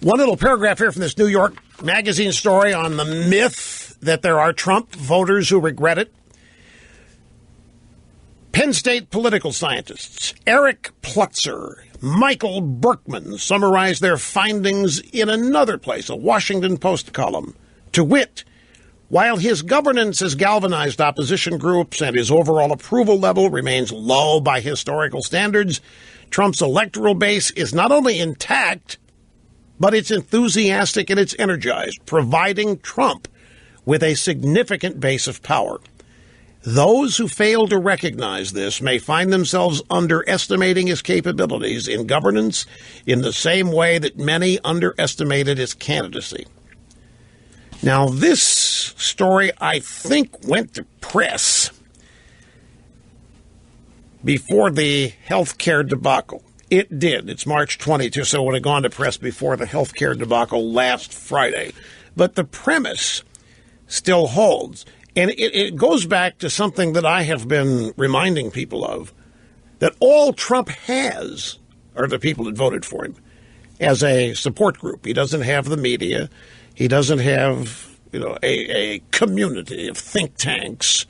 One little paragraph here from this New York Magazine story on the myth that there are Trump voters who regret it. Penn State political scientists Eric Plutzer, Michael Berkman summarized their findings in another place, a Washington Post column. To wit, while his governance has galvanized opposition groups and his overall approval level remains low by historical standards, Trump's electoral base is not only intact, but it's enthusiastic and it's energized, providing Trump with a significant base of power. Those who fail to recognize this may find themselves underestimating his capabilities in governance in the same way that many underestimated his candidacy. Now, this story, I think, went to press before the health care debacle. It did. It's March 22, so it would have gone to press before the health care debacle last Friday. But the premise still holds. And it goes back to something that I have been reminding people of, that all Trump has are the people that voted for him as a support group. He doesn't have the media. He doesn't have, a community of think tanks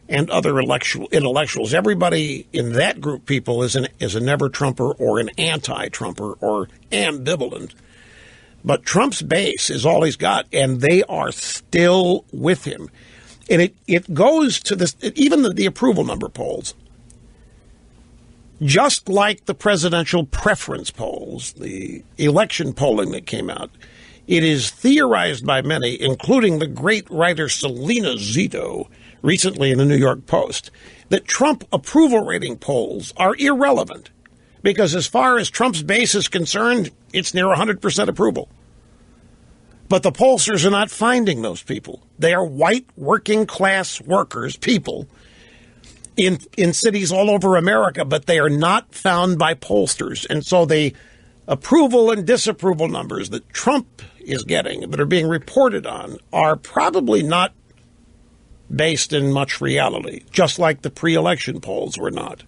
and other intellectuals. Everybody in that group, people, is a never-Trumper or an anti-Trumper or ambivalent. But Trump's base is all he's got, and they are still with him. And it goes to this, even the approval number polls, just like the presidential preference polls, the election polling that came out, it is theorized by many, including the great writer Selena Zito, recently in the New York Post, that Trump approval rating polls are irrelevant because as far as Trump's base is concerned, it's near 100% approval. But the pollsters are not finding those people. They are white working class workers, people in cities all over America, but they are not found by pollsters. And so the approval and disapproval numbers that Trump is getting, that are being reported on, are probably not based in much reality, just like the pre-election polls were not.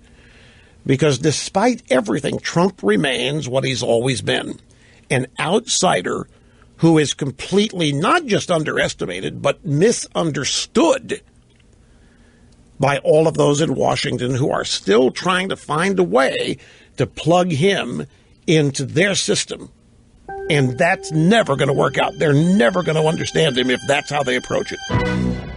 Because despite everything, Trump remains what he's always been, an outsider who is completely not just underestimated, but misunderstood by all of those in Washington who are still trying to find a way to plug him into their system. And that's never going to work out. They're never going to understand him if that's how they approach it.